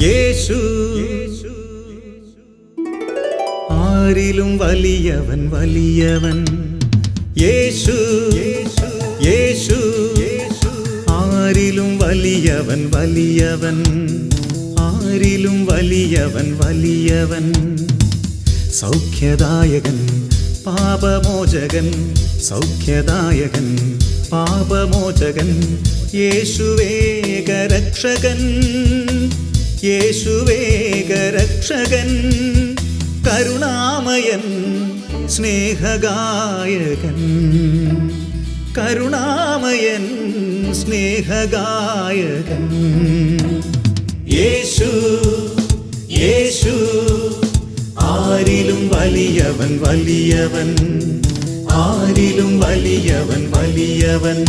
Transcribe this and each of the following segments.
യേശു ആരിലും വലിയവൻ വലിയവൻ. യേശു യേശു ആരിലും വലിയവൻ വലിയവൻ. ആരിലും വലിയവൻ വലിയവൻ. സൗഖ്യദായകൻ പാപമോചകൻ. സൗഖ്യദായകൻ പാപമോചകൻ. യേശുവേകരക്ഷകൻ. യേശുവേകരക്ഷകൻ. കരുണാമയൻ സ്നേഹഗായകൻ. കരുണാമയൻ സ്നേഹഗായകൻ. യേശു യേശു ആരിലും വലിയവൻ വലിയവൻ. ആരിലും വലിയവൻ വലിയവൻ.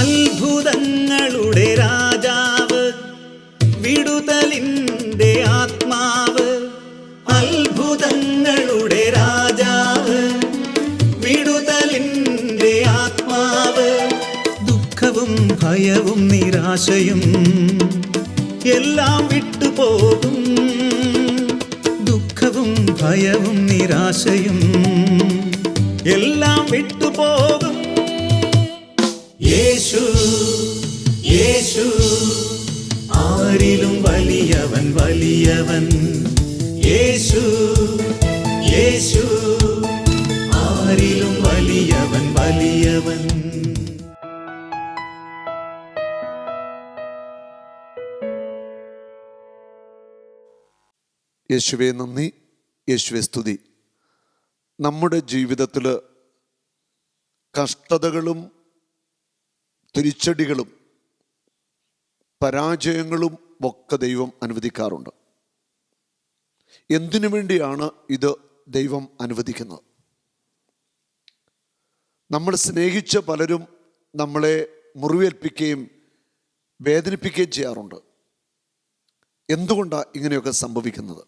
അത്ഭുതങ്ങളുടെ രാജാവ്, വിടുതലിൻ്റെ ആത്മാവ്. അത്ഭുതങ്ങളുടെ രാജാവ്, വിടുതലിൻ്റെ ആത്മാവ്. ദുഃഖവും ഭയവും നിരാശയും എല്ലാം വിട്ടുപോകും. ദുഃഖവും ഭയവും നിരാശയും എല്ലാം വിട്ടുപോകും. യേശു യേശു ആരിലും വലിയവൻ വലിയവൻ. യേശു യേശു ആരിലും വലിയവൻ വലിയവൻ. യേശുവേ നന്ദി, യേശുവേ സ്തുതി. നമ്മുടെ ജീവിതത്തിൽ കഷ്ടതകളും തിരിച്ചടികളും പരാജയങ്ങളും ഒക്കെ ദൈവം അനുവദിക്കാറുണ്ട്. എന്തിനു വേണ്ടിയാണ് ഇത് ദൈവം അനുവദിക്കുന്നത്? നമ്മൾ സ്നേഹിച്ച പലരും നമ്മളെ മുറിവേൽപ്പിക്കുകയും വേദനിപ്പിക്കുകയും ചെയ്യാറുണ്ട്. എന്തുകൊണ്ടാണ് ഇങ്ങനെയൊക്കെ സംഭവിക്കുന്നത്?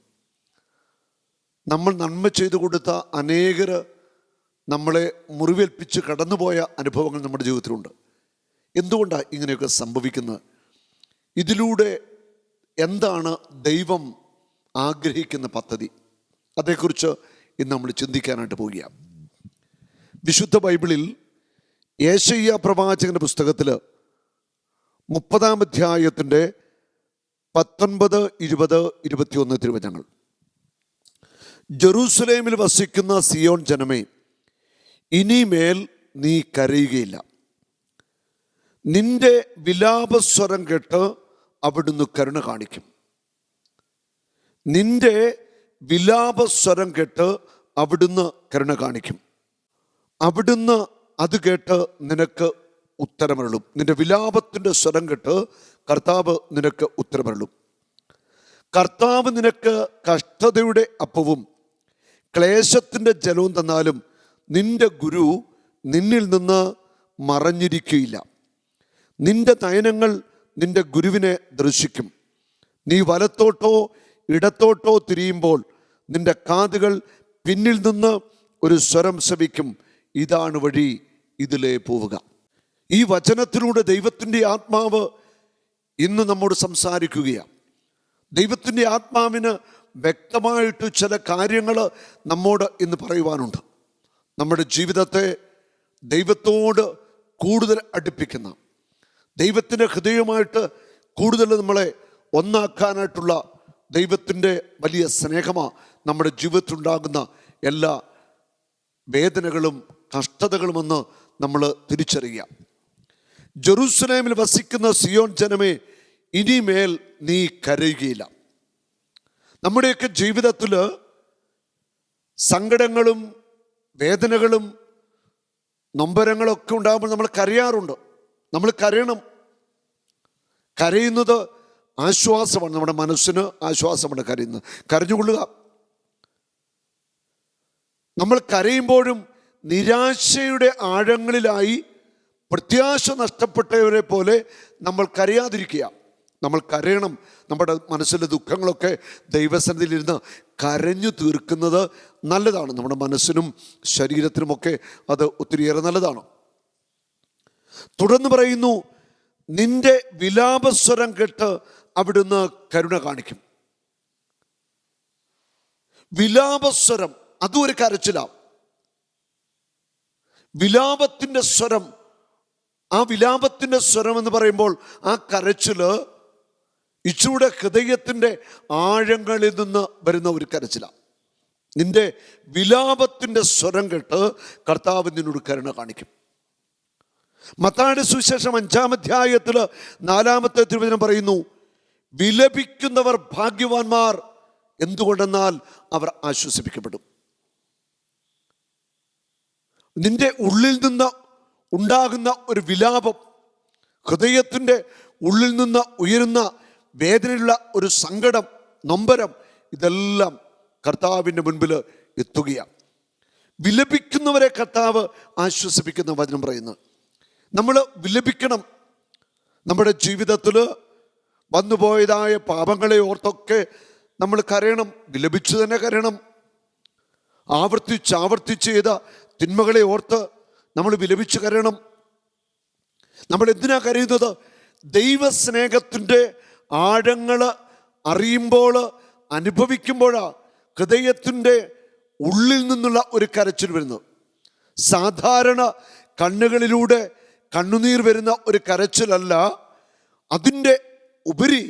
നമ്മൾ നന്മ ചെയ്തു കൊടുത്ത അനേകർ നമ്മളെ മുറിവേൽപ്പിച്ച് കടന്നുപോയ അനുഭവങ്ങൾ നമ്മുടെ ജീവിതത്തിലുണ്ട്. എന്തുകൊണ്ടാണ് ഇങ്ങനെയൊക്കെ സംഭവിക്കുന്നത്? ഇതിലൂടെ എന്താണ് ദൈവം ആഗ്രഹിക്കുന്ന പദ്ധതി? അതേക്കുറിച്ച് ഇന്ന് നമ്മൾ ചിന്തിക്കാനായിട്ട് പോവുകയാണ്. വിശുദ്ധ ബൈബിളിൽ യേശയ്യാ പ്രവാചകന്റെ പുസ്തകത്തിൽ 30-ാം അധ്യായത്തിൻ്റെ 19, 20, 21 തിരുവചനങ്ങൾ. ജെറൂസലേമിൽ വസിക്കുന്ന സിയോൻ ജനമേ, ഇനിമേൽ നീ കരയുകയില്ല. നിന്റെ വിലാപസ്വരം കേട്ട് അവിടുന്ന് കരുണ കാണിക്കും. നിന്റെ വിലാപസ്വരം കേട്ട് അവിടുന്ന് കരുണ കാണിക്കും. അവിടുന്ന് അത് കേട്ട് നിനക്ക് ഉത്തരമരുളും. നിന്റെ വിലാപത്തിൻ്റെ സ്വരം കേട്ട് കർത്താവ് നിനക്ക് ഉത്തരമരുളും. കർത്താവ് നിനക്ക് കഷ്ടതയുടെ അപ്പവും ക്ലേശത്തിൻ്റെ ജലവും തന്നാലും നിന്റെ ഗുരു നിന്നിൽ നിന്ന് മറഞ്ഞിരിക്കുകയില്ല. നിന്റെ നയനങ്ങൾ നിന്റെ ഗുരുവിനെ ദർശിക്കും. നീ വലത്തോട്ടോ ഇടത്തോട്ടോ തിരിയുമ്പോൾ നിന്റെ കാതുകൾ പിന്നിൽ നിന്ന് ഒരു സ്വരം ശ്രവിക്കും, ഇതാണ് വഴി, ഇതിലേ പോവുക. ഈ വചനത്തിലൂടെ ദൈവത്തിൻ്റെ ആത്മാവ് ഇന്ന് നമ്മോട് സംസാരിക്കുകയാണ്. ദൈവത്തിൻ്റെ ആത്മാവിന് വ്യക്തമായിട്ട് ചില കാര്യങ്ങൾ നമ്മോട് ഇന്ന് പറയുവാനുണ്ട്. നമ്മുടെ ജീവിതത്തെ ദൈവത്തോട് കൂടുതൽ അടുപ്പിക്കുന്ന, ദൈവത്തിൻ്റെ ഹൃദയമായിട്ട് കൂടുതൽ നമ്മളെ ഒന്നാക്കാനായിട്ടുള്ള ദൈവത്തിൻ്റെ വലിയ സ്നേഹമാണ് നമ്മുടെ ജീവിതത്തിലുണ്ടാകുന്ന എല്ലാ വേദനകളും കഷ്ടതകളുമെന്ന് നമ്മൾ തിരിച്ചറിയുക. ജെറൂസലേമിൽ വസിക്കുന്ന സിയോൻ ജനമേ, ഇനിമേൽ നീ കരയുകയില്ല. നമ്മുടെയൊക്കെ ജീവിതത്തിൽ സങ്കടങ്ങളും വേദനകളും നൊമ്പരങ്ങളൊക്കെ ഉണ്ടാകുമ്പോൾ നമ്മൾ കരയാറുണ്ട്. നമ്മൾ കരയണം. കരയുന്നത് ആശ്വാസമാണ്, നമ്മുടെ മനസ്സിന് ആശ്വാസമാണ് കരയുന്നത്. കരഞ്ഞുകൊള്ളുക. നമ്മൾ കരയുമ്പോഴും നിരാശയുടെ ആഴങ്ങളിലായി പ്രത്യാശ നഷ്ടപ്പെട്ടവരെ പോലെ നമ്മൾ കരയാതിരിക്കുക. നമ്മൾ കരയണം. നമ്മുടെ മനസ്സിലെ ദുഃഖങ്ങളൊക്കെ ദൈവസന്നിധിയിലിരുന്ന് കരഞ്ഞു തീർക്കുന്നത് നല്ലതാണ്. നമ്മുടെ മനസ്സിനും ശരീരത്തിനുമൊക്കെ അത് ഒത്തിരിയേറെ നല്ലതാണ്. തുടർന്ന് പറയുന്നു, നിന്റെ വിലാപസ്വരം കേട്ട് അവിടുന്ന് കരുണ കാണിക്കും. വിലാപസ്വരം അതും ഒരു കരച്ചിലാണ്. വിലാപത്തിൻ്റെ സ്വരം, ആ വിലാപത്തിൻ്റെ സ്വരം എന്ന് പറയുമ്പോൾ ആ കരച്ചില് ഇച്ചൂടെ ഹൃദയത്തിൻ്റെ ആഴങ്ങളിൽ നിന്ന് വരുന്ന ഒരു കരച്ചിലാണ്. നിന്റെ വിലാപത്തിൻ്റെ സ്വരം കേട്ട് കർത്താവ് നിന്നോട് കരുണ കാണിക്കും. മത്തായിയുടെ സുവിശേഷം 5-ാം അധ്യായത്തിൽ 4-ാമത്തെ തിരുവചനം പറയുന്നു, വിലപിക്കുന്നവർ ഭാഗ്യവാന്മാർ, എന്തുകൊണ്ടെന്നാൽ അവർ ആശ്വസിപ്പിക്കപ്പെടും. നിന്റെ ഉള്ളിൽ നിന്ന് ഉണ്ടാകുന്ന ഒരു വിലാപം, ഹൃദയത്തിൻ്റെ ഉള്ളിൽ നിന്ന് ഉയരുന്ന വേദനയുള്ള ഒരു സങ്കടം, നൊമ്പരം, ഇതെല്ലാം കർത്താവിൻ്റെ മുൻപിൽ എത്തുകയാണ്. വിലപിക്കുന്നവരെ കർത്താവ് ആശ്വസിപ്പിക്കുന്ന വചനം പറയുന്നു. നമ്മൾ വിലപിക്കണം. നമ്മുടെ ജീവിതത്തിൽ വന്നുപോയതായ പാപങ്ങളെ ഓർത്തൊക്കെ നമ്മൾ കരയണം. വിലപിച്ചു തന്നെ കരയണം. ആവർത്തിച്ച് ചെയ്ത തിന്മകളെ ഓർത്ത് നമ്മൾ വിലപിച്ച് കരയണം. നമ്മൾ എന്തിനാ കരയുന്നത്? ദൈവസ്നേഹത്തിൻ്റെ ആഴങ്ങൾ അറിയുമ്പോൾ, അനുഭവിക്കുമ്പോഴാണ് ഹൃദയത്തിൻ്റെ ഉള്ളിൽ നിന്നുള്ള ഒരു കരച്ചിൽ വരുന്നത്. സാധാരണ കണ്ണുകളിലൂടെ കണ്ണുനീർ വരുന്ന ഒരു കരച്ചിലല്ല, അതിൻ്റെ ഉപരി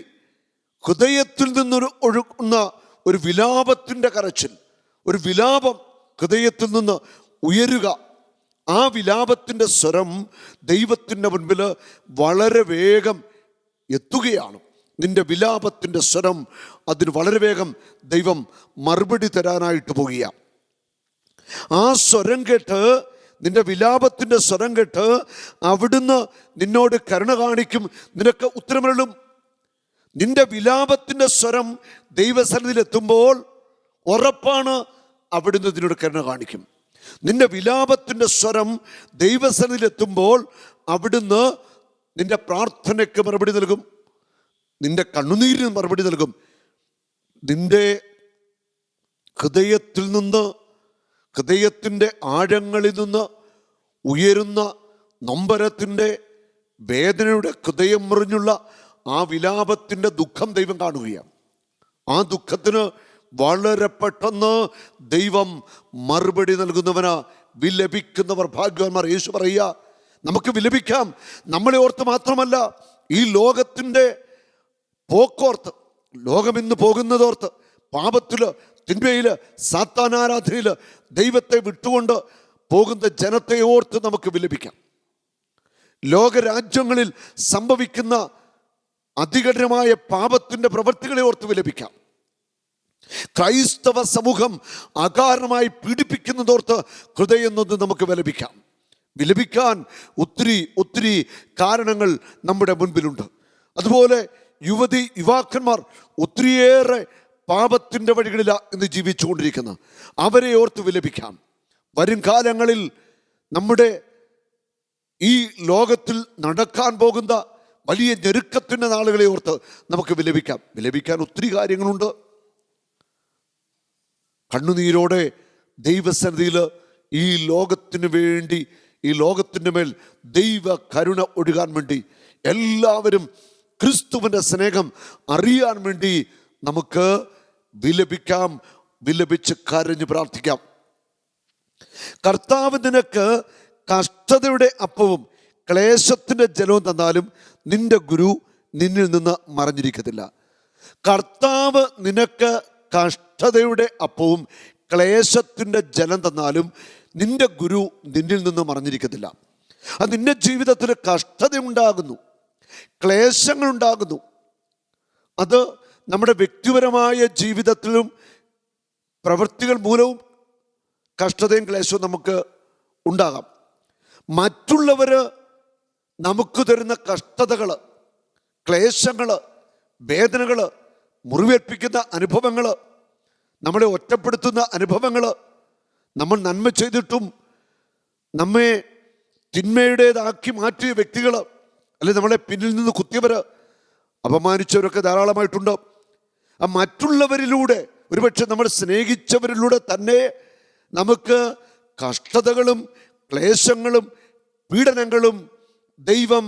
ഹൃദയത്തിൽ നിന്നൊരു ഒഴുകുന്ന ഒരു വിലാപത്തിൻ്റെ കരച്ചിൽ, ഒരു വിലാപം ഹൃദയത്തിൽ നിന്ന് ഉയരുക. ആ വിലാപത്തിൻ്റെ സ്വരം ദൈവത്തിൻ്റെ മുൻപിൽ വളരെ വേഗം എത്തുകയാണ്. നിന്റെ വിലാപത്തിൻ്റെ സ്വരം, അതിന് വളരെ വേഗം ദൈവം മറുപടി തരാനായിട്ട് പോവുകയാണ്. ആ സ്വരം കേട്ട്, നിന്റെ വിലാപത്തിൻ്റെ സ്വരം കേട്ട് അവിടുന്ന് നിന്നോട് കരുണ കാണിക്കും, നിനക്ക് ഉത്തരമരുളും. നിന്റെ വിലാപത്തിൻ്റെ സ്വരം ദൈവസന്നിധിയിൽ എത്തുമ്പോൾ ഉറപ്പാണ് അവിടുന്ന് നിന്നോട് കരുണ കാണിക്കും. നിന്റെ വിലാപത്തിൻ്റെ സ്വരം ദൈവസന്നിധിയിൽ എത്തുമ്പോൾ അവിടുന്ന് നിന്റെ പ്രാർത്ഥനയ്ക്ക് മറുപടി നൽകും, നിന്റെ കണ്ണുനീരിന് മറുപടി നൽകും. നിന്റെ ഹൃദയത്തിൽ നിന്ന്, ഹൃദയത്തിൻ്റെ ആഴങ്ങളിൽ നിന്ന് ഉയരുന്ന നൊമ്പരത്തിൻ്റെ, വേദനയുടെ ഹൃദയം മുറിഞ്ഞുള്ള ആ വിലാപത്തിൻ്റെ ദുഃഖം ദൈവം കാണുകയാണ്. ആ ദുഃഖത്തിന് വളരെ പെട്ടെന്ന് ദൈവം മറുപടി നൽകുന്നവനാ. വിലപിക്കുന്നവർ ഭാഗ്യവാന്മാർ. യേശു പറയുക, നമുക്ക് വിലപിക്കാം. നമ്മളെ ഓർത്ത് മാത്രമല്ല, ഈ ലോകത്തിൻ്റെ പോക്കോർത്ത്, ലോകം ഇന്ന് പോകുന്നതോർത്ത്, പാപത്തില്, തിന്മയില്, സാത്താനാരാധനയില് ദൈവത്തെ വിട്ടുകൊണ്ട് പോകുന്ന ജനത്തെ ഓർത്ത് നമുക്ക് വിലപിക്കാം. ലോകരാജ്യങ്ങളിൽ സംഭവിക്കുന്ന അതികഠിനമായ പാപത്തിൻ്റെ പ്രവൃത്തികളെ ഓർത്ത് വിലപിക്കാം. ക്രൈസ്തവ സമൂഹം അകാരണമായി പീഡിപ്പിക്കുന്നതോർത്ത് ഹൃദയം നൊന്ന് നമുക്ക് വിലപിക്കാം. വിലപിക്കാൻ ഒത്തിരി കാരണങ്ങൾ നമ്മുടെ മുൻപിലുണ്ട്. അതുപോലെ യുവാക്കന്മാർ ഒത്തിരിയേറെ പാപത്തിൻ്റെ വഴികളിലാണ് ഇന്ന് ജീവിച്ചുകൊണ്ടിരിക്കുന്ന, അവരെ ഓർത്ത് വിലപിക്കാം. വരും കാലങ്ങളിൽ നമ്മുടെ ഈ ലോകത്തിൽ നടക്കാൻ പോകുന്ന വലിയ ഞെരുക്കത്തിൻ്റെ നാളുകളെ ഓർത്ത് നമുക്ക് വിലപിക്കാം. വിലപിക്കാൻ ഒത്തിരി കാര്യങ്ങളുണ്ട്. കണ്ണുനീരോടെ ദൈവസന്നിധിയിൽ ഈ ലോകത്തിന് വേണ്ടി, ഈ ലോകത്തിൻ്റെ മേൽ ദൈവ കരുണ ഒഴുകാൻ വേണ്ടി, എല്ലാവരും ക്രിസ്തുവിൻ്റെ സ്നേഹം അറിയാൻ വേണ്ടി നമുക്ക് വിലപിക്കാം. വിലപിച്ച് കരഞ്ഞ് പ്രാർത്ഥിക്കാം. കർത്താവ് നിനക്ക് കഷ്ടതയുടെ അപ്പവും ക്ലേശത്തിൻ്റെ ജലവും തന്നാലും നിന്റെ ഗുരു നിന്നിൽ നിന്ന് മറഞ്ഞിരിക്കത്തില്ല. കർത്താവ് നിനക്ക് കഷ്ടതയുടെ അപ്പവും ക്ലേശത്തിൻ്റെ ജലം തന്നാലും നിന്റെ ഗുരു നിന്നിൽ നിന്ന് മറഞ്ഞിരിക്കത്തില്ല. അത് നിന്റെ ജീവിതത്തിൽ കഷ്ടത ഉണ്ടാകുന്നു, ക്ലേശങ്ങൾ ഉണ്ടാകുന്നു. അത് നമ്മുടെ വ്യക്തിപരമായ ജീവിതത്തിലും പ്രവൃത്തികൾ മൂലവും കഷ്ടതയും ക്ലേശവും നമുക്ക് ഉണ്ടാകാം. മറ്റുള്ളവർ നമുക്ക് തരുന്ന കഷ്ടതകൾ, ക്ലേശങ്ങൾ, വേദനകൾ, മുറിവേൽപ്പിക്കുന്ന അനുഭവങ്ങൾ, നമ്മളെ ഒറ്റപ്പെടുത്തുന്ന അനുഭവങ്ങൾ, നമ്മൾ നന്മ ചെയ്തിട്ടും നമ്മെ തിന്മയുടേതാക്കി മാറ്റിയ വ്യക്തികൾ, അല്ലെങ്കിൽ നമ്മളെ പിന്നിൽ നിന്ന് കുത്തിയവർ, അപമാനിച്ചവരൊക്കെ ധാരാളമായിട്ടുണ്ട്. ആ മറ്റുള്ളവരിലൂടെ, ഒരുപക്ഷെ നമ്മൾ സ്നേഹിച്ചവരിലൂടെ തന്നെ നമുക്ക് കഷ്ടതകളും ക്ലേശങ്ങളും പീഡനങ്ങളും ദൈവം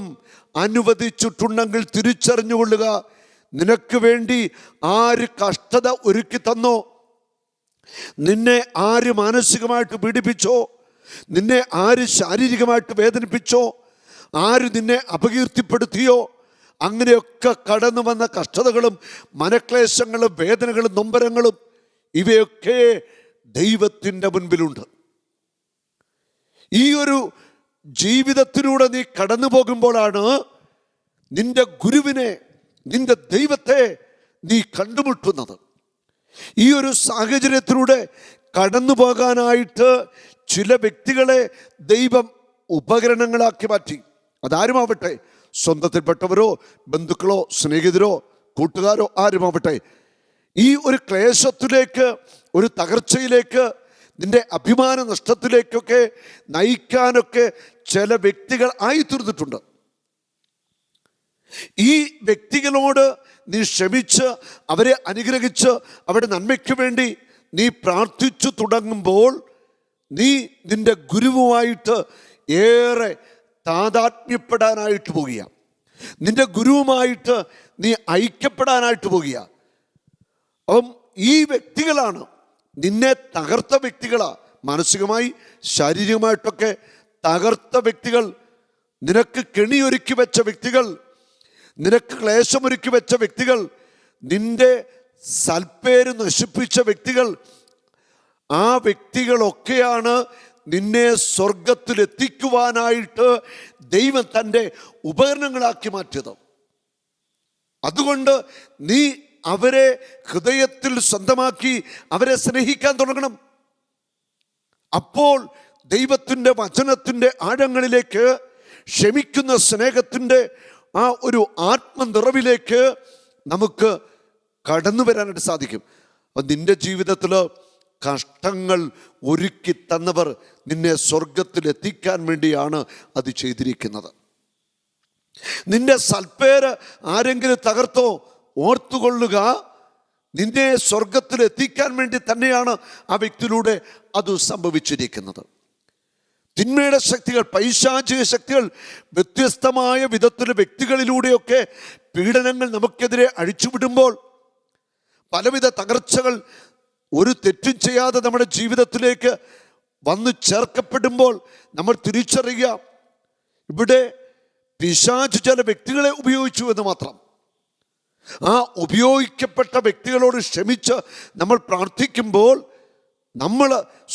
അനുവദിച്ചിട്ടുണ്ടെങ്കിൽ തിരിച്ചറിഞ്ഞുകൊള്ളുക. നിനക്ക് വേണ്ടി ആര് കഷ്ടത ഒരുക്കി തന്നോ, നിന്നെ ആര് മാനസികമായിട്ട് പീഡിപ്പിച്ചോ, നിന്നെ ആര് ശാരീരികമായിട്ട് വേദനിപ്പിച്ചോ, ആര് നിന്നെ അപകീർത്തിപ്പെടുത്തിയോ, അങ്ങനെയൊക്കെ കടന്നു വന്ന കഷ്ടതകളും മനക്ലേശങ്ങളും വേദനകളും നൊമ്പരങ്ങളും ഇവയൊക്കെ ദൈവത്തിൻ്റെ മുൻപിലുണ്ട്. ഈ ഒരു ജീവിതത്തിലൂടെ നീ കടന്നു പോകുമ്പോഴാണ് നിന്റെ ഗുരുവിനെ, നിന്റെ ദൈവത്തെ നീ കണ്ടുമുട്ടുന്നത്. ഈ ഒരു സാഹചര്യത്തിലൂടെ കടന്നു പോകാനായിട്ട് ചില വ്യക്തികളെ ദൈവം ഉപകരണങ്ങളാക്കി മാറ്റി. അതാരുമാവട്ടെ, സ്വന്തത്തിൽപ്പെട്ടവരോ ബന്ധുക്കളോ സ്നേഹിതരോ കൂട്ടുകാരോ ആരുമാവട്ടെ, ഈ ഒരു ക്ലേശത്തിലേക്ക്, ഒരു തകർച്ചയിലേക്ക്, നിന്റെ അഭിമാന നഷ്ടത്തിലേക്കൊക്കെ നയിക്കാനൊക്കെ ചില വ്യക്തികൾ ആയിത്തീർന്നിട്ടുണ്ട്. ഈ വ്യക്തികളോട് നീ ക്ഷമിച്ച് അവരെ അനുഗ്രഹിച്ച് അവരുടെ നന്മയ്ക്ക് വേണ്ടി നീ പ്രാർത്ഥിച്ചു തുടങ്ങുമ്പോൾ നീ നിന്റെ ഗുരുവുമായിട്ട് ഏറെ താതാത്മ്യപ്പെടാനായിട്ട് പോകുക. നിന്റെ ഗുരുവുമായിട്ട് നീ ഐക്യപ്പെടാനായിട്ട് പോകുക. അപ്പം ഈ വ്യക്തികളാണ് നിന്നെ തകർത്ത വ്യക്തികളാ. മാനസികമായി ശാരീരികമായിട്ടൊക്കെ തകർത്ത വ്യക്തികൾ, നിനക്ക് കെണിയൊരുക്കി വെച്ച വ്യക്തികൾ, നിനക്ക് ക്ലേശമൊരുക്കി വെച്ച വ്യക്തികൾ, നിന്റെ സൽപ്പേര് നശിപ്പിച്ച വ്യക്തികൾ, ആ വ്യക്തികളൊക്കെയാണ് നിന്നെ സ്വർഗത്തിലെത്തിക്കുവാനായിട്ട് ദൈവം തൻ്റെ ഉപകരണങ്ങളാക്കി മാറ്റിയത്. അതുകൊണ്ട് നീ അവരെ ഹൃദയത്തിൽ സ്വന്തമാക്കി അവരെ സ്നേഹിക്കാൻ തുടങ്ങണം. അപ്പോൾ ദൈവത്തിൻ്റെ വചനത്തിൻ്റെ ആഴങ്ങളിലേക്ക്, ക്ഷമിക്കുന്ന സ്നേഹത്തിൻ്റെ ആ ഒരു ആത്മനിറവിലേക്ക് നമുക്ക് കടന്നു വരാനായിട്ട് സാധിക്കും. നിന്റെ ജീവിതത്തിൽ കഷ്ടങ്ങൾ ഒരുക്കി തന്നവർ നിന്നെ സ്വർഗത്തിലെത്തിക്കാൻ വേണ്ടിയാണ് അത് ചെയ്തിരിക്കുന്നത്. നിന്റെ സൽപ്പേര് ആരെങ്കിലും തകർത്തോ, ഓർത്തുകൊള്ളുക, നിന്നെ സ്വർഗത്തിൽ എത്തിക്കാൻ വേണ്ടി തന്നെയാണ് ആ വ്യക്തിയിലൂടെ അത് സംഭവിച്ചിരിക്കുന്നത്. തിന്മയുടെ ശക്തികൾ, പൈശാചിക ശക്തികൾ വ്യത്യസ്തമായ വിധത്തിൽ വ്യക്തികളിലൂടെയൊക്കെ പീഡനങ്ങൾ നമുക്കെതിരെ അഴിച്ചുവിടുമ്പോൾ, പലവിധ തകർച്ചകൾ ഒരു തെറ്റും ചെയ്യാതെ നമ്മുടെ ജീവിതത്തിലേക്ക് വന്നു ചേർക്കപ്പെടുമ്പോൾ നമ്മൾ തിരിച്ചറിയുക, ഇവിടെ പിശാച് ചില വ്യക്തികളെ ഉപയോഗിച്ചു എന്ന് മാത്രം. ആ ഉപയോഗിക്കപ്പെട്ട വ്യക്തികളോട് ക്ഷമിച്ച് നമ്മൾ പ്രാർത്ഥിക്കുമ്പോൾ നമ്മൾ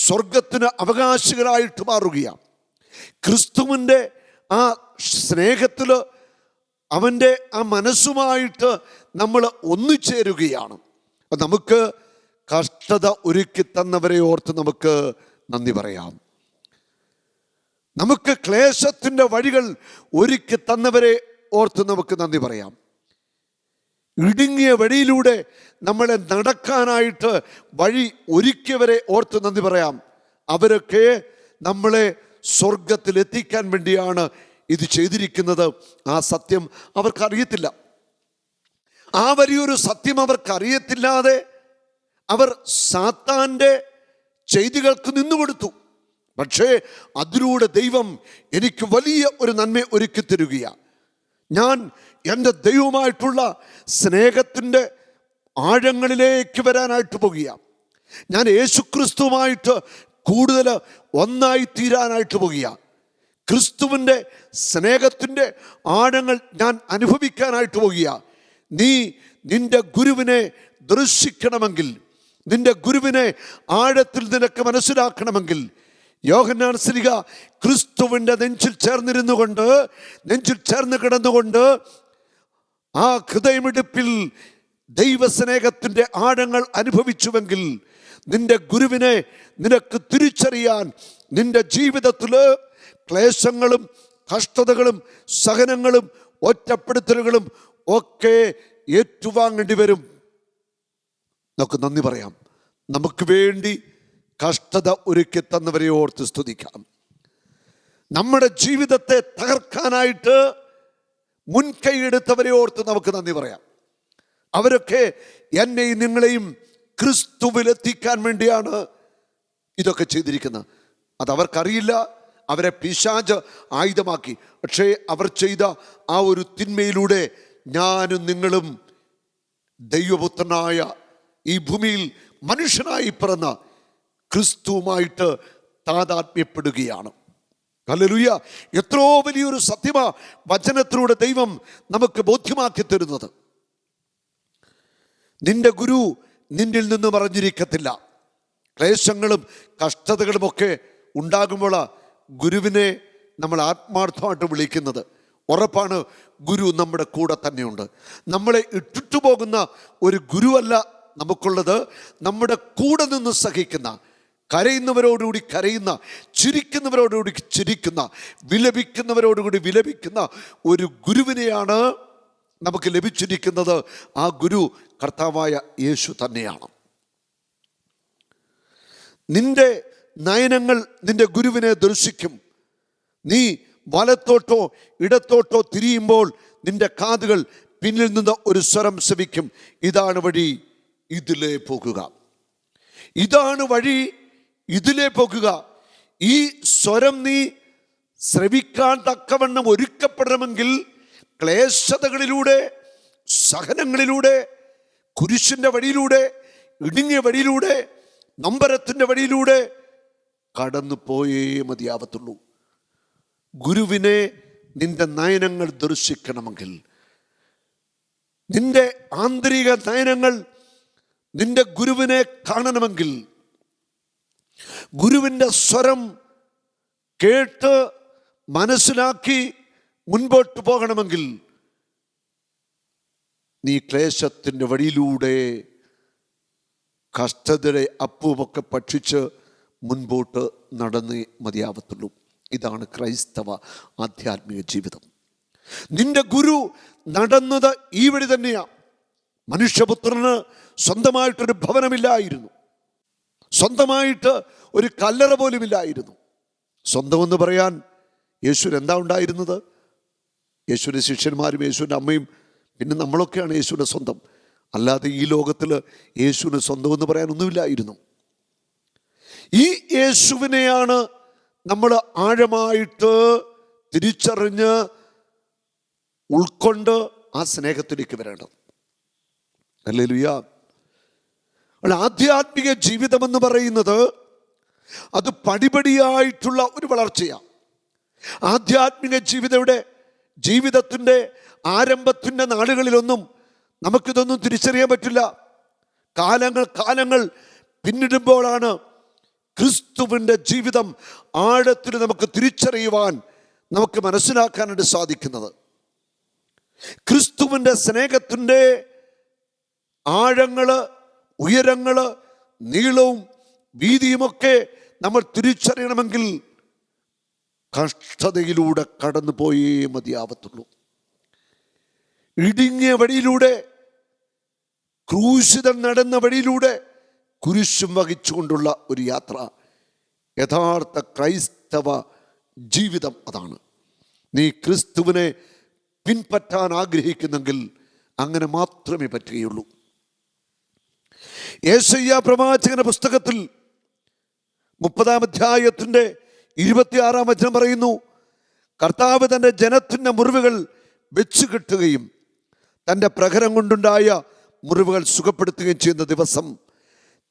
സ്വർഗത്തിന് അവകാശികളായിട്ട് മാറുകയാണ്. ക്രിസ്തുവിൻ്റെ ആ സ്നേഹത്തിൽ, അവൻ്റെ ആ മനസ്സുമായിട്ട് നമ്മൾ ഒന്നുചേരുകയാണ്. നമുക്ക് കഷ്ടത ഒരുക്കി തന്നവരെ ഓർത്ത് നമുക്ക് നന്ദി പറയാം. നമുക്ക് ക്ലേശത്തിൻ്റെ വഴികൾ ഒരുക്കി തന്നവരെ ഓർത്ത് നമുക്ക് നന്ദി പറയാം. ഇടുങ്ങിയ വഴിയിലൂടെ നമ്മളെ നടക്കാനായിട്ട് വഴി ഒരുക്കിയവരെ ഓർത്ത് നന്ദി പറയാം. അവരൊക്കെ നമ്മളെ സ്വർഗത്തിൽ എത്തിക്കാൻ വേണ്ടിയാണ് ഇത് ചെയ്തിരിക്കുന്നത്. ആ സത്യം അവർക്കറിയത്തില്ല. ആ വലിയൊരു സത്യം അവർക്കറിയത്തില്ലാതെ അവർ സാത്താൻ്റെ ചെയ്തികൾക്ക് നിന്നുകൊടുത്തു. പക്ഷേ അതിലൂടെ ദൈവം എനിക്ക് വലിയ ഒരു നന്മ ഒരുക്കി തരികയാണ്. ഞാൻ എൻ്റെ ദൈവമായിട്ടുള്ള സ്നേഹത്തിൻ്റെ ആഴങ്ങളിലേക്ക് വരാനായിട്ട് പോകുകയാണ്. ഞാൻ യേശുക്രിസ്തുവുമായിട്ട് കൂടുതൽ ഒന്നായി തീരാനായിട്ട് പോകുകയാണ്. ക്രിസ്തുവിൻ്റെ സ്നേഹത്തിൻ്റെ ആഴങ്ങൾ ഞാൻ അനുഭവിക്കാനായിട്ട് പോകുകയാണ്. നീ നിൻ്റെ ഗുരുവിനെ ദർശിക്കണമെങ്കിൽ, നിന്റെ ഗുരുവിനെ ആഴത്തിൽ നിനക്ക് മനസ്സിലാക്കണമെങ്കിൽ, യോഹന്നാൻ ശ്ലീഹ ക്രിസ്തുവിൻ്റെ നെഞ്ചിൽ ചേർന്ന് കിടന്നുകൊണ്ട് ആ ഹൃദയമിടിപ്പിൽ ദൈവസ്നേഹത്തിൻ്റെ ആഴങ്ങൾ അനുഭവിച്ചുവെങ്കിൽ, നിന്റെ ഗുരുവിനെ നിനക്ക് തിരിച്ചറിയാൻ നിന്റെ ജീവിതത്തിൽ ക്ലേശങ്ങളും കഷ്ടതകളും സഹനങ്ങളും ഒറ്റപ്പെടുത്തലുകളും ഒക്കെ ഏറ്റുവാങ്ങേണ്ടി വരും. നമുക്ക് നന്ദി പറയാം. നമുക്ക് വേണ്ടി കഷ്ടത ഒരുക്കി തന്നവരെ ഓർത്ത് സ്തുതിക്കാം. നമ്മുടെ ജീവിതത്തെ തകർക്കാനായിട്ട് മുൻകൈയെടുത്തവരെ ഓർത്ത് നമുക്ക് നന്ദി പറയാം. അവരൊക്കെ എന്നെയും നിങ്ങളെയും ക്രിസ്തുവിലെത്തിക്കാൻ വേണ്ടിയാണ് ഇതൊക്കെ ചെയ്തിരിക്കുന്നത്. അതവർക്കറിയില്ല. അവരെ പിശാച് ആയുധമാക്കി. പക്ഷേ അവർ ചെയ്ത ആ ഒരു തിന്മയിലൂടെ ഞാനും നിങ്ങളും ദൈവപുത്രനായ ഈ ഭൂമിയിൽ മനുഷ്യനായി പിറന്ന ക്രിസ്തുവുമായിട്ട് താതാത്മ്യപ്പെടുകയാണ്. ഹല്ലേലൂയ! എത്രയോ വലിയൊരു സത്യമാ വചനത്തിലൂടെ ദൈവം നമുക്ക് ബോധ്യമാക്കി തരുന്നത്. നിന്റെ ഗുരു നിന്നിൽ നിന്ന് മറഞ്ഞിരിക്കത്തില്ല. ക്ലേശങ്ങളും കഷ്ടതകളുമൊക്കെ ഉണ്ടാകുമ്പോൾ ഗുരുവിനെ നമ്മൾ ആത്മാർത്ഥമായിട്ട് വിളിക്കുന്നത്. ഉറപ്പാണ്, ഗുരു നമ്മുടെ കൂടെ തന്നെയുണ്ട്. നമ്മളെ ഇട്ടിട്ടു പോകുന്ന ഒരു ഗുരുവല്ല നമുക്കുള്ളത്. നമ്മുടെ കൂടെ നിന്ന് സഹിക്കുന്ന, കരയുന്നവരോടുകൂടി കരയുന്ന, ചിരിക്കുന്നവരോടുകൂടി ചിരിക്കുന്ന, വിലപിക്കുന്നവരോടുകൂടി വിലപിക്കുന്ന ഒരു ഗുരുവിനെയാണ് നമുക്ക് ലഭിച്ചിരിക്കുന്നത്. ആ ഗുരു കർത്താവായ യേശു തന്നെയാണ്. നിന്റെ നയനങ്ങൾ നിന്റെ ഗുരുവിനെ ദർശിക്കും. നീ വലത്തോട്ടോ ഇടത്തോട്ടോ തിരിയുമ്പോൾ നിന്റെ കാതുകൾ പിന്നിൽ നിന്ന് ഒരു സ്വരം ശ്രവിക്കും. ഇതാണ് വഴി, ഇതിലേ പോകുക. ഇതാണ് വഴി, ഇതിലേ പോകുക. ഈ സ്വരം നീ ശ്രവിക്കാൻ തക്കവണ്ണം ഒരുക്കപ്പെടണമെങ്കിൽ ക്ലേശതകളിലൂടെ, സഹനങ്ങളിലൂടെ, കുരിശിൻ്റെ വഴിയിലൂടെ, ഇടുങ്ങിയ വഴിയിലൂടെ, നൊമ്പരത്തിൻ്റെ വഴിയിലൂടെ കടന്നു പോയേ മതിയാവത്തുള്ളൂ. ഗുരുവിനെ നിന്റെ നയനങ്ങൾ ദർശിക്കണമെങ്കിൽ, നിന്റെ ആന്തരിക നയനങ്ങൾ നിന്റെ ഗുരുവിനെ കാണണമെങ്കിൽ, ഗുരുവിൻ്റെ സ്വരം കേട്ട് മനസ്സിലാക്കി മുൻപോട്ട് പോകണമെങ്കിൽ, നീ ക്ലേശത്തിൻ്റെ വഴിയിലൂടെ കഷ്ടതയുടെ അപ്പുമൊക്കെ ഭക്ഷിച്ച് മുൻപോട്ട് നടന്നേ മതിയാവത്തുള്ളൂ. ഇതാണ് ക്രൈസ്തവ ആധ്യാത്മിക ജീവിതം. നിന്റെ ഗുരു നടന്നത് ഈ വഴി തന്നെയാണ്. മനുഷ്യപുത്രന് സ്വന്തമായിട്ടൊരു ഭവനമില്ലായിരുന്നു. സ്വന്തമായിട്ട് ഒരു കല്ലറ പോലും ഇല്ലായിരുന്നു. സ്വന്തമെന്ന് പറയാൻ യേശുവിന് എന്താ ഉണ്ടായിരുന്നത്? യേശുവിൻ്റെ ശിഷ്യന്മാരും യേശുവിൻ്റെ അമ്മയും പിന്നെ നമ്മളൊക്കെയാണ് യേശുവിൻ്റെ സ്വന്തം. അല്ലാതെ ഈ ലോകത്തിൽ യേശുവിന് സ്വന്തമെന്ന് പറയാനൊന്നുമില്ലായിരുന്നു. ഈ യേശുവിനെയാണ് നമ്മൾ ആഴമായിട്ട് തിരിച്ചറിഞ്ഞ് ഉൾക്കൊണ്ട് ആ സ്നേഹത്തിലേക്ക് വരേണ്ടത്. ഹല്ലേലൂയ! ആധ്യാത്മിക ജീവിതമെന്ന് പറയുന്നത് അത് പടിപടിയായിട്ടുള്ള ഒരു വളർച്ചയാണ്. ആധ്യാത്മിക ജീവിതത്തിൻ്റെ ആരംഭത്തിൻ്റെ നാളുകളിലൊന്നും നമുക്കിതൊന്നും തിരിച്ചറിയാൻ പറ്റില്ല. കാലങ്ങൾ പിന്നിടുമ്പോഴാണ് ക്രിസ്തുവിൻ്റെ ജീവിതം ആഴത്തിൽ നമുക്ക് തിരിച്ചറിയുവാൻ, നമുക്ക് മനസ്സിലാക്കാനായിട്ട് സാധിക്കുന്നത്. ക്രിസ്തുവിൻ്റെ സ്നേഹത്തിൻ്റെ ആഴങ്ങള്, ഉയരങ്ങള്, നീളവും വീതിയുമൊക്കെ നമ്മൾ തിരിച്ചറിയണമെങ്കിൽ കഷ്ടതയിലൂടെ കടന്നു പോയേ മതിയാവത്തുള്ളൂ. ഇടുങ്ങിയ വഴിയിലൂടെ, ക്രൂശിതൻ നടന്ന വഴിയിലൂടെ, കുരിശും വഹിച്ചുകൊണ്ടുള്ള ഒരു യാത്ര. യഥാർത്ഥ ക്രൈസ്തവ ജീവിതം അതാണ്. നീ ക്രിസ്തുവിനെ പിൻപറ്റാൻ ആഗ്രഹിക്കുന്നെങ്കിൽ അങ്ങനെ മാത്രമേ പറ്റുകയുള്ളൂ. യെശയ്യാ പ്രവാചകന്റെ പുസ്തകത്തിൽ 30-ാം അധ്യായത്തിൻ്റെ 26-ാം വചനം പറയുന്നു, കർത്താവ് തൻ്റെ ജനത്തിൻ്റെ മുറിവുകൾ വെച്ച് കെട്ടുകയും തൻ്റെ പ്രഹരം കൊണ്ടുണ്ടായ മുറിവുകൾ സുഖപ്പെടുത്തുകയും ചെയ്യുന്ന ദിവസം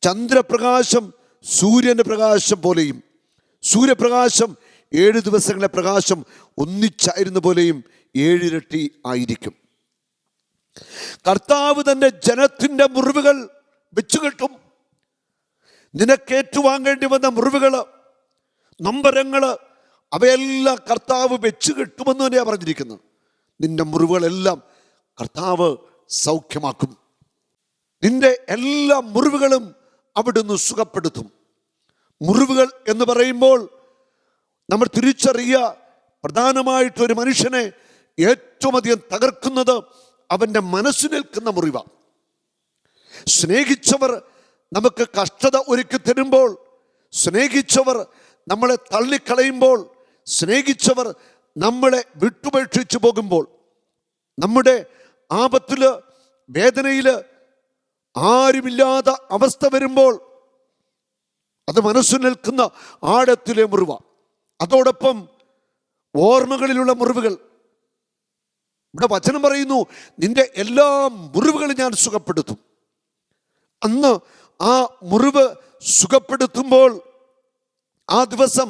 ചന്ദ്രപ്രകാശം സൂര്യൻ്റെ പ്രകാശം പോലെയും സൂര്യപ്രകാശം 7 ദിവസങ്ങളെ പ്രകാശം ഒന്നിച്ചായിരുന്ന പോലെയും 7 ഇരട്ടി ആയിരിക്കും. കർത്താവ് തൻ്റെ ജനത്തിൻ്റെ മുറിവുകൾ വെച്ചുകെട്ടും. നിനക്കേറ്റുവാങ്ങേണ്ടി വന്ന മുറിവുകൾ, നൊമ്പരങ്ങൾ, അവയെല്ലാം കർത്താവ് വെച്ചുകെട്ടുമെന്ന് തന്നെയാണ് പറഞ്ഞിരിക്കുന്നത്. നിന്റെ മുറിവുകളെല്ലാം കർത്താവ് സൗഖ്യമാക്കും. നിന്റെ എല്ലാ മുറിവുകളും അവിടുന്ന് സുഖപ്പെടുത്തും. മുറിവുകൾ എന്ന് പറയുമ്പോൾ നമ്മൾ തിരിച്ചറിയുക, പ്രധാനമായിട്ടൊരു മനുഷ്യനെ ഏറ്റവും അധികം തകർക്കുന്നത് അവൻ്റെ മനസ്സിനേൽക്കുന്ന മുറിവാണ്. സ്നേഹിച്ചവർ നമുക്ക് കഷ്ടത ഒരുക്കി തരുമ്പോൾ, സ്നേഹിച്ചവർ നമ്മളെ തള്ളിക്കളയുമ്പോൾ, സ്നേഹിച്ചവർ നമ്മളെ വിട്ടുപേക്ഷിച്ചു പോകുമ്പോൾ, നമ്മുടെ ആപത്തില്, വേദനയില് ആരുമില്ലാത്ത അവസ്ഥ വരുമ്പോൾ അത് മനസ്സിൽ നിൽക്കുന്ന ആഴത്തിലെ മുറിവ. അതോടൊപ്പം ഓർമ്മകളിലുള്ള മുറിവുകൾ. ഇവിടെ വചനം പറയുന്നു, നിന്റെ എല്ലാ മുറിവുകളും ഞാൻ സുഖപ്പെടുത്തും. അന്ന് ആ മുറിവ് സുഖപ്പെടുത്തുമ്പോൾ ആ ദിവസം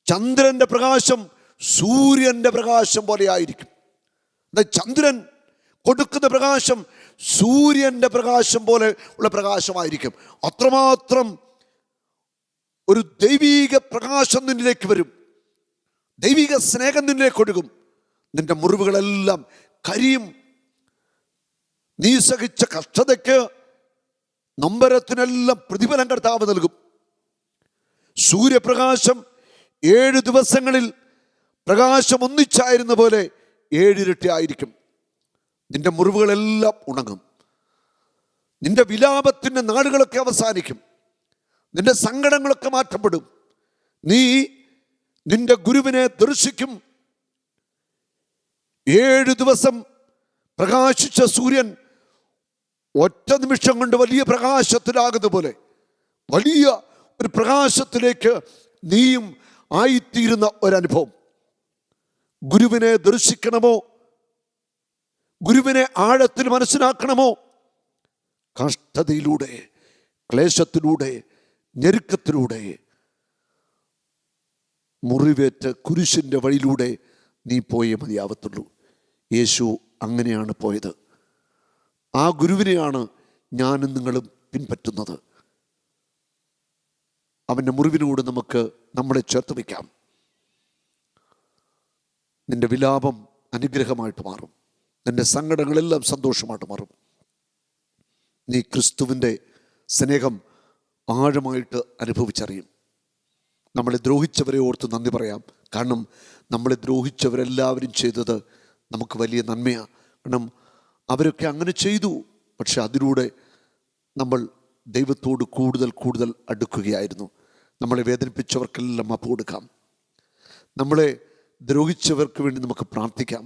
ചന്ദ്രന്റെ പ്രകാശം സൂര്യന്റെ പ്രകാശം പോലെ ആയിരിക്കും. ചന്ദ്രൻ കൊടുക്കുന്ന പ്രകാശം സൂര്യന്റെ പ്രകാശം പോലെ ഉള്ള പ്രകാശമായിരിക്കും. അത്രമാത്രം ഒരു ദൈവീക പ്രകാശം നിന്നിലേക്ക് വരും. ദൈവിക സ്നേഹം നിന്നിലേക്ക് ഒഴുകും. നിന്റെ മുറിവുകളെല്ലാം കരിയും. നീ സഹിച്ച കഷ്ടതയ്ക്ക്, നൊമ്പരത്തിനെല്ലാം പ്രതിഫലം കർത്താവ് നൽകും. സൂര്യപ്രകാശം 7 ദിവസങ്ങളിൽ പ്രകാശം ഒന്നിച്ചായിരുന്ന പോലെ 7 ഇരട്ടി ആയിരിക്കും. നിന്റെ മുറിവുകളെല്ലാം ഉണങ്ങും. നിന്റെ വിലാപത്തിൻ്റെ നാടുകളൊക്കെ അവസാനിക്കും. നിന്റെ സങ്കടങ്ങളൊക്കെ മാറ്റപ്പെടും. നീ നിന്റെ ഗുരുവിനെ ദർശിക്കും. 7 ദിവസം പ്രകാശിച്ച സൂര്യൻ ഒറ്റ നിമിഷം കൊണ്ട് വലിയ പ്രകാശത്തിലാകുന്ന പോലെ വലിയ ഒരു പ്രകാശത്തിലേക്ക് നീയും ആയിത്തീരുന്ന ഒരനുഭവം. ഗുരുവിനെ ദർശിക്കണമോ, ഗുരുവിനെ ആഴത്തിൽ മനസ്സിലാക്കണമോ, കഷ്ടതയിലൂടെ, ക്ലേശത്തിലൂടെ, ഞെരുക്കത്തിലൂടെ, മുറിവേറ്റ് കുരിശിൻ്റെ വഴിയിലൂടെ നീ പോയേ മതിയാവത്തുള്ളൂ. യേശു അങ്ങനെയാണ് പോയത്. ആ ഗുരുവിനെയാണ് ഞാനും നിങ്ങളും പിൻപറ്റുന്നത്. അവൻ്റെ മുറിവിനോട് നമുക്ക് നമ്മളെ ചേർത്ത് വയ്ക്കാം. നിന്റെ വിലാപം അനുഗ്രഹമായിട്ട് മാറും. നിന്റെ സങ്കടങ്ങളെല്ലാം സന്തോഷമായിട്ട് മാറും. നീ ക്രിസ്തുവിൻ്റെ സ്നേഹം ആഴമായിട്ട് അനുഭവിച്ചറിയും. നമ്മളെ ദ്രോഹിച്ചവരെ ഓർത്ത് നന്ദി പറയാം. കാരണം നമ്മളെ ദ്രോഹിച്ചവരെല്ലാവരും ചെയ്തത് നമുക്ക് വലിയ നന്മയാണ്. കാരണം അവരൊക്കെ അങ്ങനെ ചെയ്തു. പക്ഷെ അതിലൂടെ നമ്മൾ ദൈവത്തോട് കൂടുതൽ കൂടുതൽ അടുക്കുകയായിരുന്നു. നമ്മളെ വേദനിപ്പിച്ചവർക്കെല്ലാം മാപ്പ് കൊടുക്കാം. നമ്മളെ ദ്രോഹിച്ചവർക്ക് വേണ്ടി നമുക്ക് പ്രാർത്ഥിക്കാം.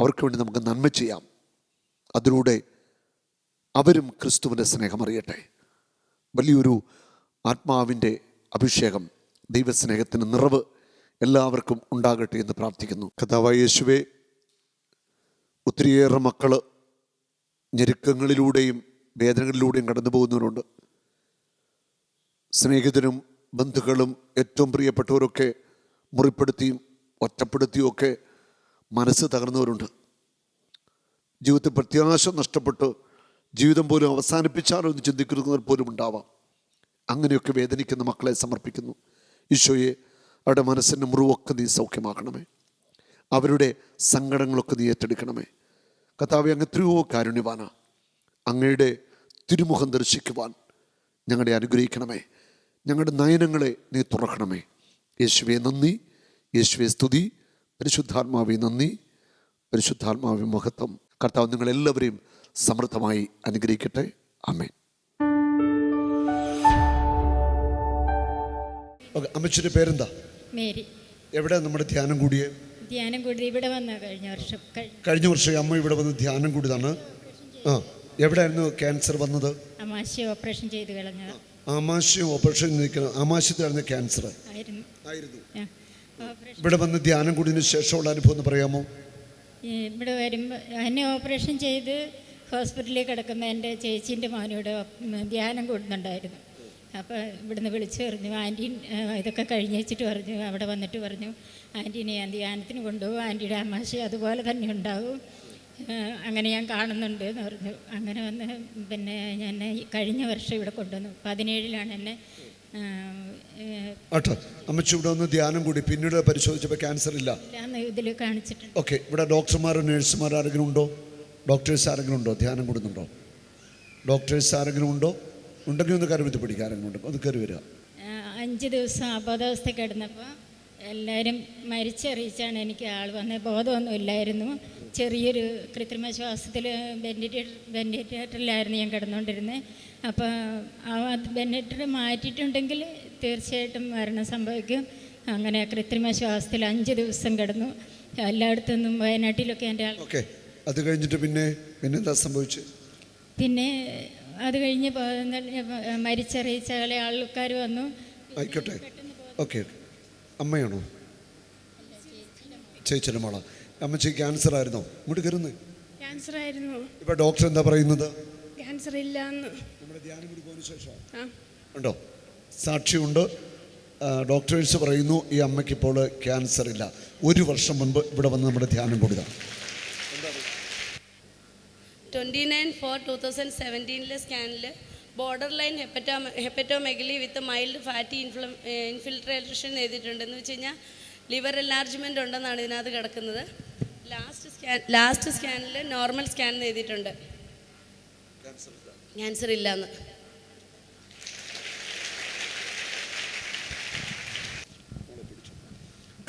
അവർക്ക് വേണ്ടി നമുക്ക് നന്മ ചെയ്യാം. അതിലൂടെ അവരും ക്രിസ്തുവിൻ്റെ സ്നേഹം അറിയട്ടെ. വലിയൊരു ആത്മാവിൻ്റെ അഭിഷേകം, ദൈവസ്നേഹത്തിൻ്റെ നിറവ് എല്ലാവർക്കും ഉണ്ടാകട്ടെ എന്ന് പ്രാർത്ഥിക്കുന്നു. കർത്താവായ യേശുവേ, ഒത്തിരിയേറെ മക്കൾ ഞെരുക്കങ്ങളിലൂടെയും വേദനകളിലൂടെയും കടന്നു പോകുന്നവരുണ്ട്. സ്നേഹിതരും ബന്ധുക്കളും ഏറ്റവും പ്രിയപ്പെട്ടവരൊക്കെ മുറിപ്പെടുത്തിയും ഒറ്റപ്പെടുത്തിയും ഒക്കെ മനസ്സ് തകർന്നവരുണ്ട്. ജീവിതത്തിൽ പ്രത്യാശ നഷ്ടപ്പെട്ട് ജീവിതം പോലും അവസാനിപ്പിച്ചാലോ എന്ന് ചിന്തിക്കുന്നവർ പോലും ഉണ്ടാവാം. അങ്ങനെയൊക്കെ വേദനിക്കുന്ന മക്കളെ സമർപ്പിക്കുന്നു. ഈശോയെ, അവരുടെ മനസ്സിൻ്റെ മുറിവൊക്കെ നീ സൗഖ്യമാക്കണമേ. അവരുടെ സങ്കടങ്ങളൊക്കെ നീ ഏറ്റെടുക്കണമേ. കർത്താവേ, അങ്ങ് എത്രയോ കാരുണ്യവാനാ. അങ്ങയുടെ തിരുമുഖം ദർശിക്കുവാൻ ഞങ്ങളെ അനുഗ്രഹിക്കണമേ. ഞങ്ങളുടെ നയനങ്ങളെ നീ തുറക്കണമേ. യേശുവേ നന്ദി, യേശുവേ സ്തുതി, പരിശുദ്ധാത്മാവേ നന്ദി, പരിശുദ്ധാത്മാവേ മഹത്വം. കർത്താവ് നിങ്ങളെല്ലാവരെയും സമൃദ്ധമായി അനുഗ്രഹിക്കട്ടെ. ആമേൻ. ഓക്കെ, അമ്മച്ചിയുടെ പേരെന്താ? മേരി. എവിടെ നമ്മുടെ ധ്യാനം കൂടിയേ? ധ്യാനം കൂടി ഇവിടെ വന്ന കഴിഞ്ഞ വർഷം അമ്മ ഇവിടെ വന്ന് ധ്യാനം കൂടിയതാണ്. ആ, എവിടെയായിരുന്നു ക്യാൻസർ വന്നത്? ആമാശയം ഓപ്പറേഷൻ ചെയ്ത് കളഞ്ഞത്. ആമാശയം ഓപ്പറേഷൻ ചെയ്തിരിക്കണം. ആമാശയത്തിലായിരുന്നു ക്യാൻസർ ആയിരുന്നു. ഇവിടെ വന്ന് ധ്യാനം കൂടിയതിന് ശേഷമുള്ള അനുഭവം ഒന്ന് പറയാമോ? ഇവിടെ വരുമ്പോൾ എന്നെ ഓപ്പറേഷൻ ചെയ്ത് ഹോസ്പിറ്റലിൽ കിടക്കുന്ന എൻ്റെ ചേച്ചീൻ്റെ മോനോട് ധ്യാനം കൂടുന്നുണ്ടായിരുന്നു. അപ്പോൾ ഇവിടുന്ന് വിളിച്ചു പറഞ്ഞു, ആൻറ്റി ഇതൊക്കെ കഴിഞ്ഞ് വെച്ചിട്ട് പറഞ്ഞു, അവിടെ വന്നിട്ട് പറഞ്ഞു, ആൻറ്റീനെ ഞാൻ ധ്യാനത്തിന് കൊണ്ടുപോകും, ആൻറ്റിയുടെ ആമാശയം അതുപോലെ തന്നെ ഉണ്ടാവും, അങ്ങനെ ഞാൻ കാണുന്നുണ്ട് എന്ന് പറഞ്ഞു. അങ്ങനെ വന്ന് പിന്നെ ഞാൻ കഴിഞ്ഞ വർഷം ഇവിടെ കൊണ്ടുവന്നു. 17-ലാണ് എന്നെ അമ്മച്ചി ഇവിടെ ഒന്ന് ധ്യാനം കൂടി. പിന്നീട് പരിശോധിച്ചപ്പോൾ ക്യാൻസർ ഇല്ല ഇതിൽ കാണിച്ചിട്ടുണ്ട്. ഓക്കെ, ഇവിടെ ഡോക്ടർമാരോ നേഴ്സുമാരോ ആരെങ്കിലും ഉണ്ടോ? ഡോക്ടേഴ്സ് ആരെങ്കിലും ഉണ്ടോ? ധ്യാനം കൂടുന്നുണ്ടോ? ഡോക്ടേഴ്സ് ആരെങ്കിലും ഉണ്ടോ? ഉണ്ടെങ്കിൽ ഒന്ന് കരുവിത്ത് പിടിക്കുക. ആരെങ്കിലും ഉണ്ടോ? അത് കയറി വരിക. 5 ദിവസം അബോധാവസ്ഥ കിടന്നപ്പോൾ എല്ലാവരും മരിച്ചറിയിച്ചാണ് എനിക്ക് ആൾ വന്നത്. ബോധമൊന്നും ഇല്ലായിരുന്നു. ചെറിയൊരു കൃത്രിമ ശ്വാസത്തിൽ വെന്റിലേറ്ററിലായിരുന്നു ഞാൻ കിടന്നുകൊണ്ടിരുന്നത്. അപ്പോൾ ആ വെന്റിലേറ്റർ മാറ്റിയിട്ടുണ്ടെങ്കിൽ തീർച്ചയായിട്ടും മരണം സംഭവിക്കും. അങ്ങനെ കൃത്രിമ ശ്വാസത്തിൽ 5 ദിവസം കിടന്നു. എല്ലായിടത്തു നിന്നും വയനാട്ടിലൊക്കെ എൻ്റെ ഓക്കെ. അത് കഴിഞ്ഞിട്ട് പിന്നെന്താ സംഭവിച്ചത്? പിന്നെ അത് കഴിഞ്ഞ് മരിച്ചറിയിച്ച ആൾക്കാർ വന്നു. ആയിക്കോട്ടെ. ഓക്കെ. അമ്മയാണോ? ചേച്ചിയുടെ മോളാ. അമ്മച്ചി ക്യാൻസർ ആയിരുന്നോ? ഇങ്ങോട്ട് കയറുന്നേ. ക്യാൻസർ ആയിരുന്നു. ഇപ്പൊ ഡോക്ടർ എന്താ പറയുന്നത്? ക്യാൻസർ ഇല്ല എന്ന്. നമ്മുടെ ധ്യാനം കൂടി പോയതിനു ശേഷം ഉണ്ടോ? സാക്ഷിയുണ്ട്. ഡോക്ടേഴ്സ് പറയുന്നു ഈ അമ്മയ്ക്ക് ഇപ്പോൾ ക്യാൻസർ ഇല്ല. 1 വർഷം മുൻപ് ഇവിടെ വന്ന് നമ്മുടെ ധ്യാനം കൂടുക. 29/4/2017 സ്കാനിൽ ബോർഡർ ലൈൻ ഹെപ്പറ്റോമെഗലി വിത്ത് മൈൽഡ് ഫാറ്റി ഇൻഫിൽട്രേഷൻ എഴുതിയിട്ടുണ്ടെന്ന് വെച്ച് കഴിഞ്ഞാൽ ലിവർ എൻലാർജ്മെൻ്റ് ഉണ്ടെന്നാണ് ഇതിനകത്ത് കിടക്കുന്നത്. ലാസ്റ്റ് സ്കാനിൽ നോർമൽ സ്കാൻ എഴുതിയിട്ടുണ്ട്, ക്യാൻസർ ഇല്ലയെന്ന്.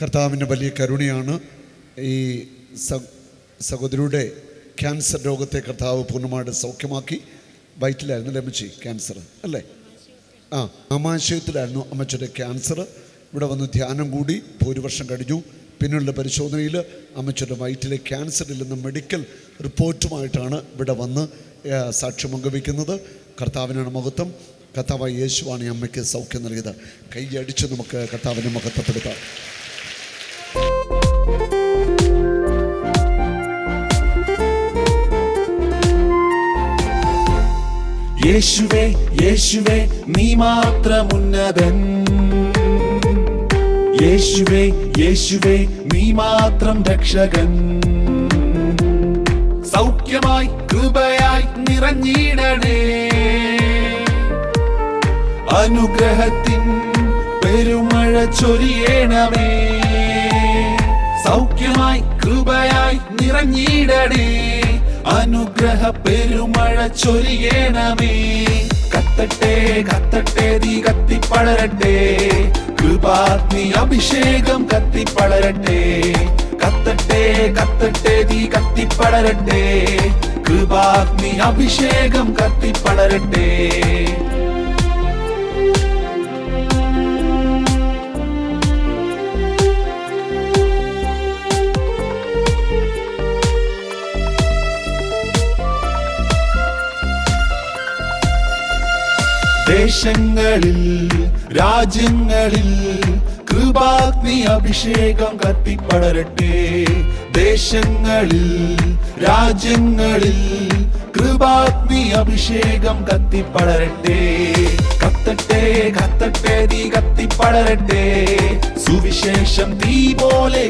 കർത്താവിൻ്റെ വലിയ കരുണയാണ്. ഈ സഹോദരിയുടെ ക്യാൻസർ രോഗത്തെ കർത്താവ് പൂർണ്ണമായിട്ട് സൗഖ്യമാക്കി. വയറ്റിലായിരുന്നു അമ്മച്ചി ക്യാൻസർ അല്ലേ? ആമാശയത്തിലായിരുന്നു അമ്മച്ചിയുടെ ക്യാൻസർ. ഇവിടെ വന്ന് ധ്യാനം കൂടി 1 വർഷം കഴിഞ്ഞു. പിന്നെയുള്ള പരിശോധനയിൽ അമ്മച്ചിയുടെ വയറ്റിലെ ക്യാൻസർ ഇല്ലെന്ന മെഡിക്കൽ റിപ്പോർട്ടുമായിട്ടാണ് ഇവിടെ വന്ന് സാക്ഷ്യം പങ്കുവയ്ക്കുന്നത്. കർത്താവിനാണ് മഹത്വം. കർത്താവായ യേശുവാണ് ഈ അമ്മയ്ക്ക് സൗഖ്യം നൽകിയത്. കൈയടിച്ച് നമുക്ക് കർത്താവിനെ മഹത്വപ്പെടുത്താം. യേശുവേ യേശുവേ നീ മാത്രം ഉന്നതൻ. യേശുവേ യേശുവേ നീ മാത്രം രക്ഷകൻ. സൗഖ്യമായി കൃപയായി നിറഞ്ഞിടണേ. അനുഗ്രഹത്തിൻ പെരുമഴ ചൊരിയണമേ. സൗഖ്യമായി കൃപയായി നിറഞ്ഞിടണേ. അനുഗ്രഹ പെരുമഴ ചൊരിയണമേ. കത്തട്ടെ കത്തട്ടെ തീ കത്തിപ്പടരട്ടെ. കൃപാഗ്നി അഭിഷേകം കത്തിപ്പടരട്ടെ. കത്തട്ടെ കത്തട്ടെ തീ കത്തിപ്പടരട്ടെ. കൃപാഗ്നി അഭിഷേകം കത്തിപ്പടരട്ടെ. ദേശങ്ങളിൽ രാജ്യങ്ങളിൽ കൃപാഗ്നി അഭിഷേകം കത്തിപ്പടരട്ടെ. ദേശങ്ങളിൽ രാജ്യങ്ങളിൽ കൃപാഗ്നി അഭിഷേകം കത്തിപ്പടരട്ടെ. കത്തട്ടെ കത്തട്ടെ തീ കത്തിപ്പടരട്ടെ. സുവിശേഷം തീ പോലെ